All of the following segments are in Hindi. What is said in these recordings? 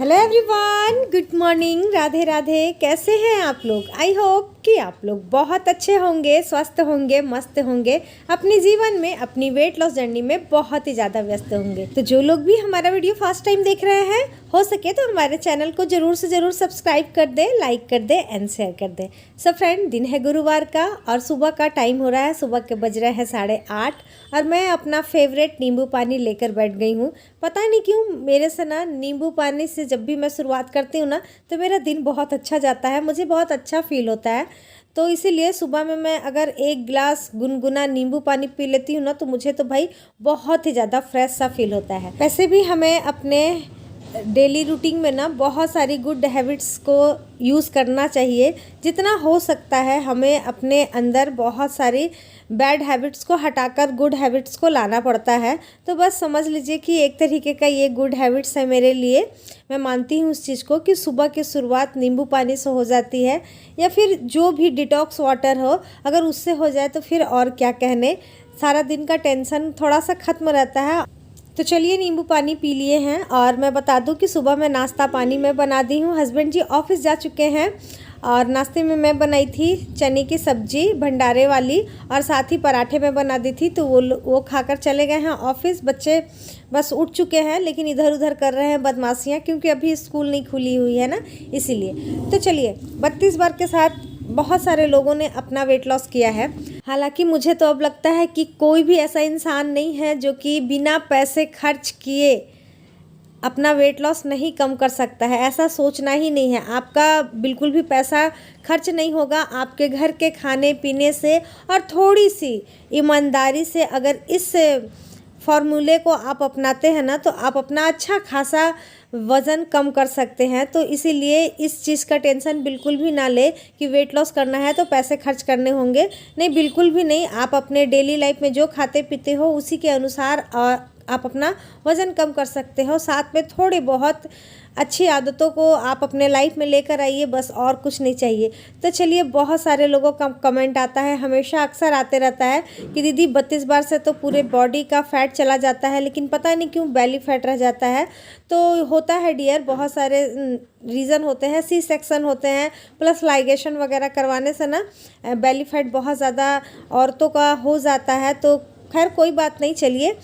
Hello everyone, good morning, Radhe Radhe. कैसे हैं आप लोग? आई होप कि आप लोग बहुत अच्छे होंगे, स्वस्थ होंगे, मस्त होंगे, अपने जीवन में अपनी वेट लॉस जर्नी में बहुत ही ज़्यादा व्यस्त होंगे। तो जो लोग भी हमारा वीडियो फर्स्ट टाइम देख रहे हैं, हो सके तो हमारे चैनल को ज़रूर से ज़रूर सब्सक्राइब कर दें, लाइक कर दें एंड शेयर कर दें। सो फ्रेंड, दिन है गुरुवार का और सुबह का टाइम हो रहा है, सुबह के बज रहे हैं 8:30 और मैं अपना फेवरेट नींबू पानी लेकर बैठ गई हूँ। पता नहीं क्यों मेरे से ना नींबू पानी से जब भी मैं शुरुआत करती हूँ ना तो मेरा दिन बहुत अच्छा जाता है, मुझे बहुत अच्छा फील होता है। तो इसीलिए सुबह में मैं अगर एक गिलास गुनगुना नींबू पानी पी लेती हूँ ना तो मुझे तो भाई बहुत ही ज़्यादा फ्रेश सा फील होता है। वैसे भी हमें अपने डेली रूटीन में ना बहुत सारी गुड हैबिट्स को यूज़ करना चाहिए। जितना हो सकता है हमें अपने अंदर बहुत सारी बैड हैबिट्स को हटाकर गुड हैबिट्स को लाना पड़ता है। तो बस समझ लीजिए कि एक तरीके का ये गुड हैबिट्स है मेरे लिए। मैं मानती हूँ उस चीज़ को कि सुबह की शुरुआत नींबू पानी से हो जाती है या फिर जो भी डिटॉक्स वाटर हो, अगर उससे हो जाए तो फिर और क्या कहने। सारा दिन का टेंशन थोड़ा सा ख़त्म रहता है। तो चलिए नींबू पानी पी लिए हैं और मैं बता दूं कि सुबह मैं नाश्ता पानी में बना दी हूँ। हस्बैंड जी ऑफिस जा चुके हैं और नाश्ते में मैं बनाई थी चने की सब्जी भंडारे वाली और साथ ही पराठे में बना दी थी। तो वो खाकर चले गए हैं ऑफिस। बच्चे बस उठ चुके हैं लेकिन इधर उधर कर रहे हैं बदमाशियाँ, क्योंकि अभी स्कूल नहीं खुली हुई है ना, इसीलिए। तो चलिए, 32 बार के साथ बहुत सारे लोगों ने अपना वेट लॉस किया है। हालांकि मुझे तो अब लगता है कि कोई भी ऐसा इंसान नहीं है जो कि बिना पैसे खर्च किए अपना वेट लॉस नहीं कम कर सकता है। ऐसा सोचना ही नहीं है। आपका बिल्कुल भी पैसा खर्च नहीं होगा। आपके घर के खाने पीने से और थोड़ी सी ईमानदारी से अगर इस फॉर्मूले को आप अपनाते हैं ना तो आप अपना अच्छा खासा वज़न कम कर सकते हैं। तो इसीलिए इस चीज़ का टेंशन बिल्कुल भी ना ले कि वेट लॉस करना है तो पैसे खर्च करने होंगे। नहीं, बिल्कुल भी नहीं। आप अपने डेली लाइफ में जो खाते पीते हो उसी के अनुसार आप अपना वज़न कम कर सकते हो। साथ में थोड़ी बहुत अच्छी आदतों को आप अपने लाइफ में लेकर आइए, बस और कुछ नहीं चाहिए। तो चलिए, बहुत सारे लोगों का कमेंट आता है, हमेशा अक्सर आते रहता है कि दीदी 32 बार से तो पूरे बॉडी का फैट चला जाता है लेकिन पता नहीं क्यों बेली फैट रह जाता है। तो होता है डियर, बहुत सारे रीज़न होते हैं। सी सेक्शन होते हैं प्लस लाइगेशन वगैरह करवाने से ना बेली फैट बहुत ज़्यादा औरतों का हो जाता है। तो खैर कोई बात नहीं, चलिए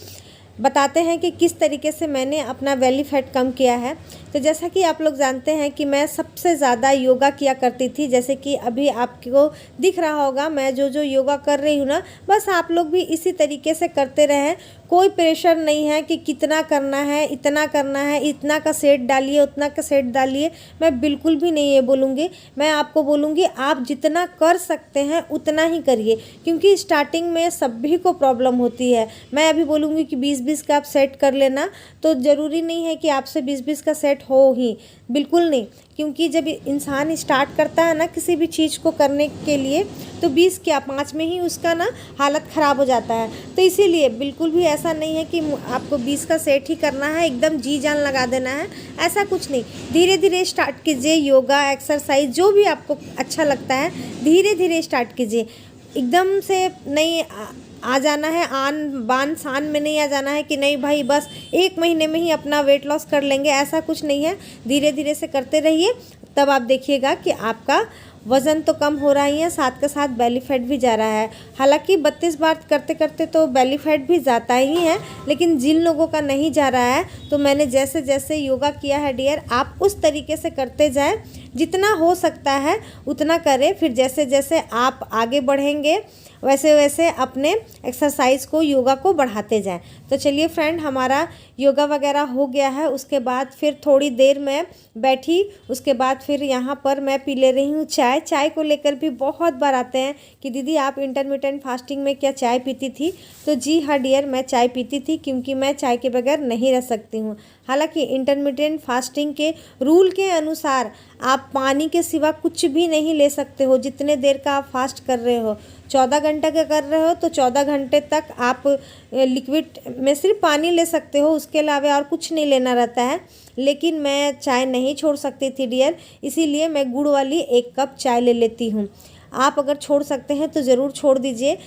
बताते हैं कि किस तरीके से मैंने अपना बेली फैट कम किया है। तो जैसा कि आप लोग जानते हैं कि मैं सबसे ज़्यादा योगा किया करती थी। जैसे कि अभी आपको दिख रहा होगा मैं जो योगा कर रही हूँ ना, बस आप लोग भी इसी तरीके से करते रहें। कोई प्रेशर नहीं है कि कितना करना है, इतना करना है, इतना का सेट डालिए, उतना का सेट डालिए। मैं बिल्कुल भी नहीं ये बोलूँगी। मैं आपको बोलूँगी आप जितना कर सकते हैं उतना ही करिए, क्योंकि स्टार्टिंग में सभी को प्रॉब्लम होती है। मैं अभी बोलूँगी कि 20-20 का आप सेट कर लेना, तो ज़रूरी नहीं है कि आपसे 20-20 का सेट हो ही, बिल्कुल नहीं। क्योंकि जब इंसान स्टार्ट करता है ना किसी भी चीज़ को करने के लिए तो 20 क्या 5 में ही उसका ना हालत ख़राब हो जाता है। तो इसीलिए बिल्कुल भी ऐसा नहीं है कि आपको 20 का सेट ही करना है, एकदम जी जान लगा देना है, ऐसा कुछ नहीं। धीरे धीरे स्टार्ट कीजिए। योगा एक्सरसाइज जो भी आपको अच्छा लगता है धीरे धीरे स्टार्ट कीजिए। एकदम से नहीं आ जाना है, आन बान शान में नहीं आ जाना है कि नहीं भाई बस 1 महीने में ही अपना वेट लॉस कर लेंगे, ऐसा कुछ नहीं है। धीरे धीरे से करते रहिए, तब आप देखिएगा कि आपका वज़न तो कम हो रहा ही है, साथ के साथ बेली फैट भी जा रहा है। हालांकि 32 बार करते करते तो बेली फैट भी जाता ही है, लेकिन जिन लोगों का नहीं जा रहा है तो मैंने जैसे जैसे योगा किया है डियर, आप उस तरीके से करते जाएं, जितना हो सकता है उतना करें। फिर जैसे जैसे आप आगे बढ़ेंगे वैसे वैसे अपने एक्सरसाइज को, योगा को बढ़ाते जाएं। तो चलिए फ्रेंड, हमारा योगा वगैरह हो गया है। उसके बाद फिर थोड़ी देर मैं बैठी, उसके बाद फिर यहाँ पर मैं पी ले रही हूँ चाय। चाय को लेकर भी बहुत बार आते हैं कि दीदी आप इंटरमिटेंट फास्टिंग में क्या चाय पीती थी? तो जी हाँ डियर, मैं चाय पीती थी, क्योंकि मैं चाय के बगैर नहीं रह सकती हूँ। हालांकि इंटरमिटेंट फास्टिंग के रूल के अनुसार आप पानी के सिवा कुछ भी नहीं ले सकते हो। जितने देर का आप फास्ट कर रहे हो, 14 घंटे का कर रहे हो तो 14 घंटे तक आप लिक्विड में सिर्फ पानी ले सकते हो, उसके अलावा और कुछ नहीं लेना रहता है। लेकिन मैं चाय नहीं छोड़ सकती थी डियर, इसीलिए मैं गुड़ वाली 1 कप चाय ले लेती हूँ। आप अगर छोड़ सकते हैं तो ज़रूर छोड़ दीजिए।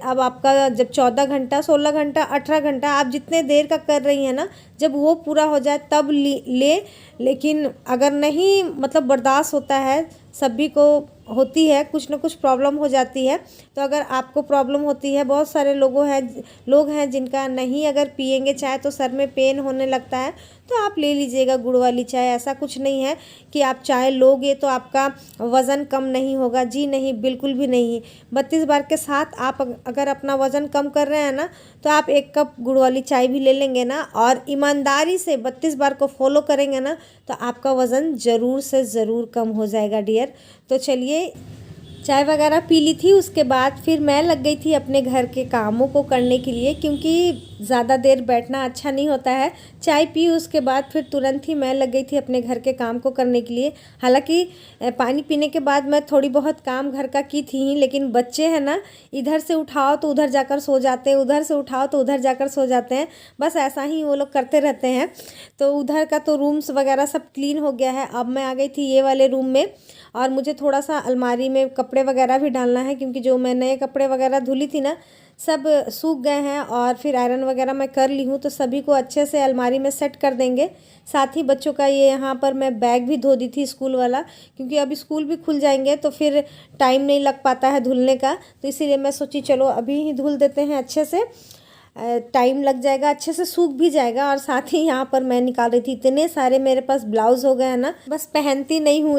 अब आपका जब 14 घंटा, 16 घंटा, 18 घंटा आप जितने देर का कर रही हैं ना, जब वो पूरा हो जाए तब ले। लेकिन अगर नहीं मतलब बर्दाश्त होता है, सभी को होती है, कुछ ना कुछ प्रॉब्लम हो जाती है। तो अगर आपको प्रॉब्लम होती है, बहुत सारे लोग हैं जिनका नहीं अगर पिएंगे चाय तो सर में पेन होने लगता है, तो आप ले लीजिएगा गुड़ वाली चाय। ऐसा कुछ नहीं है कि आप चाय लोगे तो आपका वज़न कम नहीं होगा, जी नहीं, बिल्कुल भी नहीं। 32 बार के साथ आप अगर अपना वज़न कम कर रहे हैं ना, तो आप 1 कप गुड़ वाली चाय भी ले लेंगे ना और ईमानदारी से 32 बार को फॉलो करेंगे ना, तो आपका वज़न ज़रूर से ज़रूर कम हो जाएगा डियर। तो चलिए, चाय वगैरह पी ली थी, उसके बाद फिर मैं लग गई थी अपने घर के कामों को करने के लिए, क्योंकि ज़्यादा देर बैठना अच्छा नहीं होता है। चाय पी उसके बाद फिर तुरंत ही मैं लग गई थी अपने घर के काम को करने के लिए। हालांकि पानी पीने के बाद मैं थोड़ी बहुत काम घर का की थी ही, लेकिन बच्चे हैं ना, इधर से उठाओ तो उधर जाकर सो जाते हैं, उधर से उठाओ तो उधर जाकर सो जाते हैं, बस ऐसा ही वो लोग करते रहते हैं। तो उधर का तो रूम्स वगैरह सब क्लीन हो गया है। अब मैं आ गई थी ये वाले रूम में, और मुझे थोड़ा सा अलमारी में कपड़े वगैरह भी डालना है, क्योंकि जो मैं नए कपड़े वगैरह धुली थी ना, सब सूख गए हैं और फिर आयरन वगैरह मैं कर ली हूँ, तो सभी को अच्छे से अलमारी में सेट कर देंगे। साथ ही बच्चों का ये यहाँ पर मैं बैग भी धो दी थी स्कूल वाला, क्योंकि अभी स्कूल भी खुल जाएंगे तो फिर टाइम नहीं लग पाता है धुलने का, तो इसीलिए मैं सोची चलो अभी ही धुल देते हैं अच्छे से, टाइम लग जाएगा, अच्छे से सूख भी जाएगा। और साथ ही यहाँ पर मैं निकाल रही थी, इतने सारे मेरे पास ब्लाउज़ हो गए हैं ना, बस पहनती नहीं हूँ,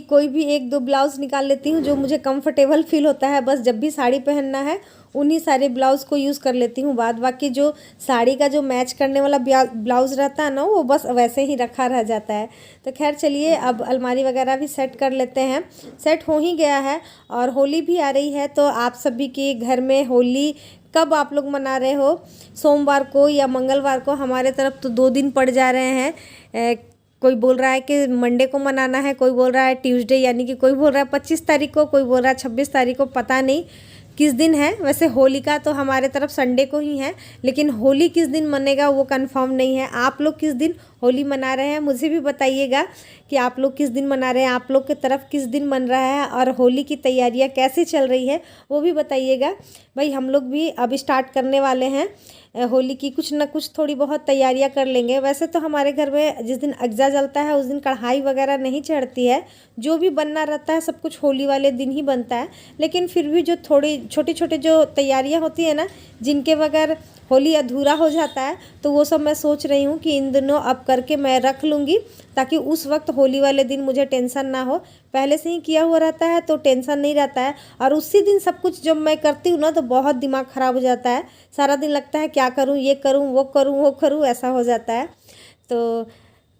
कोई भी 1-2 ब्लाउज़ निकाल लेती हूँ जो मुझे कंफर्टेबल फील होता है। बस जब भी साड़ी पहनना है उन्हीं सारे ब्लाउज़ को यूज़ कर लेती हूँ। बाद बाकी जो साड़ी का जो मैच करने वाला ब्लाउज़ रहता है ना, वो बस वैसे ही रखा रह जाता है। तो खैर चलिए, अब अलमारी वगैरह भी सेट कर लेते हैं। सेट हो ही गया है और होली भी आ रही है, तो आप सभी के घर में होली कब आप लोग मना रहे हो, सोमवार को या मंगलवार को? हमारे तरफ तो 2 दिन पड़ जा रहे हैं। कोई बोल रहा है कि मंडे को मनाना है, कोई बोल रहा है ट्यूसडे, यानी कि कोई बोल रहा है 25 तारीख को, कोई बोल रहा है 26 तारीख को, पता नहीं किस दिन है। वैसे होली का तो हमारे तरफ संडे को ही है, लेकिन होली किस दिन मनेगा वो कंफर्म नहीं है। आप लोग किस दिन होली मना रहे हैं मुझे भी बताइएगा कि आप लोग किस दिन मना रहे हैं, आप लोग की तरफ किस दिन मन रहा है, और होली की तैयारियां कैसे चल रही है वो भी बताइएगा। भाई हम लोग भी अब स्टार्ट करने वाले हैं होली की, कुछ ना कुछ थोड़ी बहुत तैयारियां कर लेंगे। वैसे तो हमारे घर में जिस दिन अगजा जलता है उस दिन कढ़ाई वगैरह नहीं चढ़ती है, जो भी बनना रहता है सब कुछ होली वाले दिन ही बनता है। लेकिन फिर भी जो थोड़ी छोटी छोटी जो तैयारियां होती है ना, जिनके बगैर होली अधूरा हो जाता है, तो वो सब मैं सोच रही हूँ कि इन दिनों अब करके मैं रख लूँगी, ताकि उस वक्त होली वाले दिन मुझे टेंशन ना हो। पहले से ही किया हुआ रहता है तो टेंशन नहीं रहता है, और उसी दिन सब कुछ जब मैं करती हूँ ना तो बहुत दिमाग ख़राब हो जाता है। सारा दिन लगता है क्या करूँ, ये करूँ, वो करूँ, वो करूँ, ऐसा हो जाता है। तो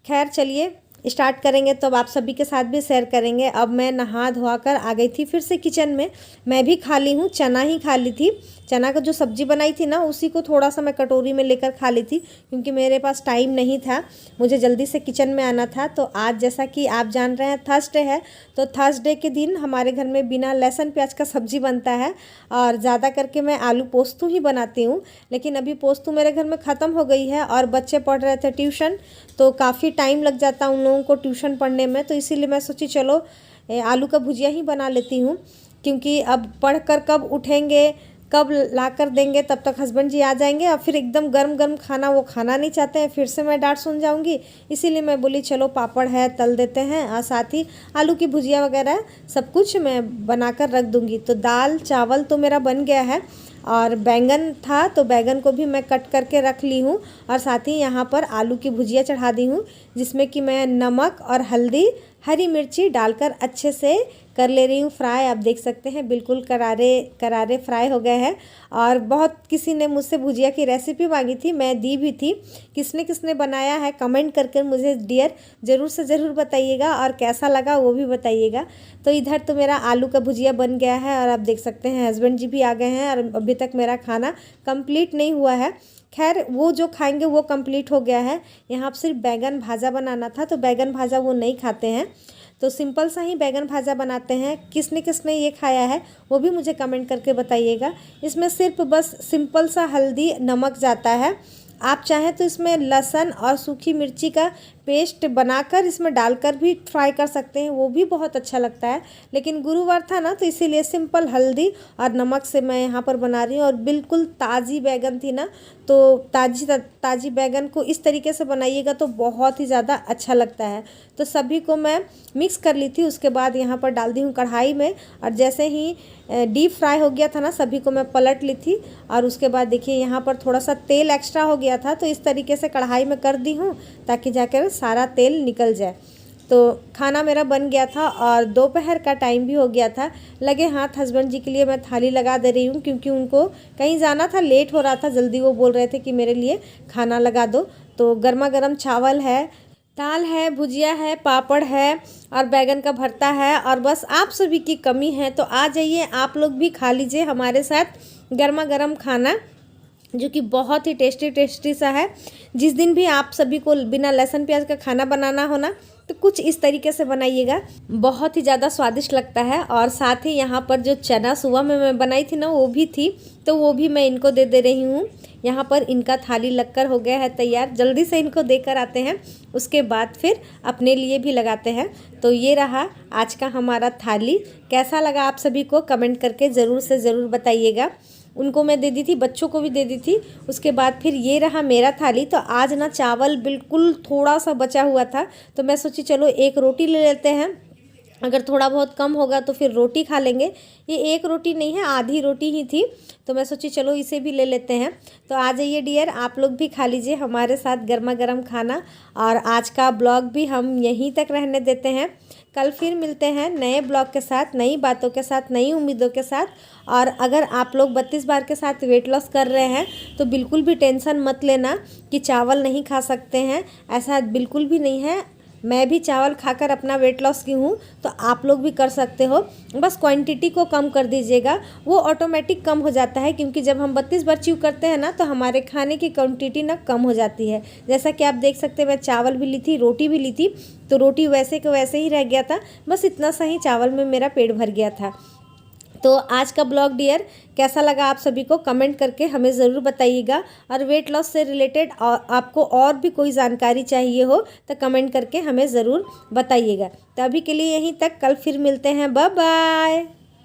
खैर चलिए स्टार्ट करेंगे, तो अब आप सभी के साथ भी शेयर करेंगे। अब मैं नहा धोआ कर आ गई थी फिर से किचन में। मैं भी खा ली हूँ, चना ही खा ली थी। चना का जो सब्ज़ी बनाई थी ना, उसी को थोड़ा सा मैं कटोरी में लेकर खा ली थी, क्योंकि मेरे पास टाइम नहीं था, मुझे जल्दी से किचन में आना था। तो आज जैसा कि आप जान रहे हैं थर्सडे है, तो थर्सडे के दिन हमारे घर में बिना लहसुन प्याज का सब्ज़ी बनता है, और ज़्यादा करके मैं आलू पोस्तू ही बनाती हूँ। लेकिन अभी पोस्तू मेरे घर में ख़त्म हो गई है, और बच्चे पढ़ रहे थे ट्यूशन, तो काफ़ी टाइम लग जाता उन लोगों को ट्यूशन पढ़ने में, तो इसीलिए मैं सोची चलो आलू का भुजिया ही बना लेती हूँ, क्योंकि अब पढ़ कर कब उठेंगे, कब ला कर देंगे, तब तक हस्बैंड जी आ जाएंगे, और फिर एकदम गर्म गर्म खाना वो खाना नहीं चाहते हैं, फिर से मैं डांट सुन जाऊंगी। इसीलिए मैं बोली चलो पापड़ है तल देते हैं, और साथ ही आलू की भुजिया वगैरह सब कुछ मैं बनाकर रख दूंगी। तो दाल चावल तो मेरा बन गया है, और बैंगन था तो बैंगन को भी मैं कट करके रख ली हूँ, और साथ ही यहाँ पर आलू की भुजिया चढ़ा दी हूँ, जिसमें कि मैं नमक और हल्दी हरी मिर्ची डालकर अच्छे से कर ले रही हूँ फ्राई। आप देख सकते हैं बिल्कुल करारे करारे फ्राई हो गए हैं। और बहुत किसी ने मुझसे भुजिया की रेसिपी मांगी थी, मैं दी भी थी। किसने किसने बनाया है कमेंट करके मुझे डियर ज़रूर से ज़रूर बताइएगा, और कैसा लगा वो भी बताइएगा। तो इधर तो मेरा आलू का भुजिया बन गया है, और आप देख सकते हैं हस्बैंड जी भी आ गए हैं, और अभी तक मेरा खाना कंप्लीट नहीं हुआ है। खैर वो जो खाएंगे वो कंप्लीट हो गया है। यहाँ पर सिर्फ बैगन भाजा बनाना था, तो बैगन भाजा वो नहीं खाते हैं, तो सिंपल सा ही बैगन भाजा बनाते हैं। किसने किसने ये खाया है वो भी मुझे कमेंट करके बताइएगा। इसमें सिर्फ बस सिंपल सा हल्दी नमक जाता है। आप चाहें तो इसमें लहसुन और सूखी मिर्ची का पेस्ट बनाकर इसमें डालकर भी फ्राई कर सकते हैं, वो भी बहुत अच्छा लगता है। लेकिन गुरुवार था ना, तो इसीलिए सिंपल हल्दी और नमक से मैं यहाँ पर बना रही हूँ। और बिल्कुल ताज़ी बैगन थी ना, तो ताज़ी बैगन को इस तरीके से बनाइएगा तो बहुत ही ज़्यादा अच्छा लगता है। तो सभी को मैं मिक्स कर ली थी, उसके बाद यहाँ पर डाल दी हूँ कढ़ाई में। और जैसे ही डीप फ्राई हो गया था ना, सभी को मैं पलट ली थी। और उसके बाद देखिए यहाँ पर थोड़ा सा तेल एक्स्ट्रा हो गया था, तो इस तरीके से कढ़ाई में कर दी हूँ ताकि जाकर सारा तेल निकल जाए। तो खाना मेरा बन गया था और दोपहर का टाइम भी हो गया था। लगे हाथ हस्बैंड जी के लिए मैं थाली लगा दे रही हूँ, क्योंकि उनको कहीं जाना था, लेट हो रहा था जल्दी। वो बोल रहे थे कि मेरे लिए खाना लगा दो। तो गर्मा गर्म चावल है, दाल है, भुजिया है, पापड़ है और बैगन का भरता है। और बस आप सभी की कमी है, तो आ जाइए आप लोग भी खा लीजिए हमारे साथ गर्मा गर्म खाना, जो कि बहुत ही टेस्टी सा है। जिस दिन भी आप सभी को बिना लहसुन प्याज का खाना बनाना हो ना, तो कुछ इस तरीके से बनाइएगा, बहुत ही ज़्यादा स्वादिष्ट लगता है। और साथ ही यहाँ पर जो चना सुबह में मैं बनाई थी ना, वो भी थी, तो वो भी मैं इनको दे रही हूँ। यहाँ पर इनका थाली लगकर हो गया है तैयार, जल्दी से इनको देकर आते हैं, उसके बाद फिर अपने लिए भी लगाते हैं। तो ये रहा आज का हमारा थाली। कैसा लगा आप सभी को कमेंट करके ज़रूर से ज़रूर बताइएगा। उनको मैं दे दी थी, बच्चों को भी दे दी थी। उसके बाद फिर ये रहा मेरा थाली। तो आज ना चावल बिल्कुल थोड़ा सा बचा हुआ था, तो मैं सोची चलो एक रोटी ले लेते हैं, अगर थोड़ा बहुत कम होगा तो फिर रोटी खा लेंगे। ये एक रोटी नहीं है, आधी रोटी ही थी, तो मैं सोची चलो इसे भी ले लेते हैं। तो आ जाइए डियर, आप लोग भी खा लीजिए हमारे साथ गर्मा गर्म खाना। और आज का ब्लॉग भी हम यहीं तक रहने देते हैं। कल फिर मिलते हैं नए ब्लॉग के साथ, नई बातों के साथ, नई उम्मीदों के साथ। और अगर आप लोग 32 बार के साथ वेट लॉस कर रहे हैं, तो बिल्कुल भी टेंशन मत लेना कि चावल नहीं खा सकते हैं, ऐसा बिल्कुल भी नहीं है। मैं भी चावल खाकर अपना वेट लॉस की हूँ, तो आप लोग भी कर सकते हो। बस क्वांटिटी को कम कर दीजिएगा, वो ऑटोमेटिक कम हो जाता है। क्योंकि जब हम 32 बार च्यू करते हैं ना, तो हमारे खाने की क्वांटिटी ना कम हो जाती है। जैसा कि आप देख सकते हैं, मैं चावल भी ली थी, रोटी भी ली थी, तो रोटी वैसे के वैसे ही रह गया था, बस इतना सा ही चावल में मेरा पेट भर गया था। तो आज का ब्लॉग डियर कैसा लगा आप सभी को कमेंट करके हमें ज़रूर बताइएगा। और वेट लॉस से रिलेटेड आपको और भी कोई जानकारी चाहिए हो तो कमेंट करके हमें ज़रूर बताइएगा। तो अभी के लिए यहीं तक, कल फिर मिलते हैं, बाय बाय।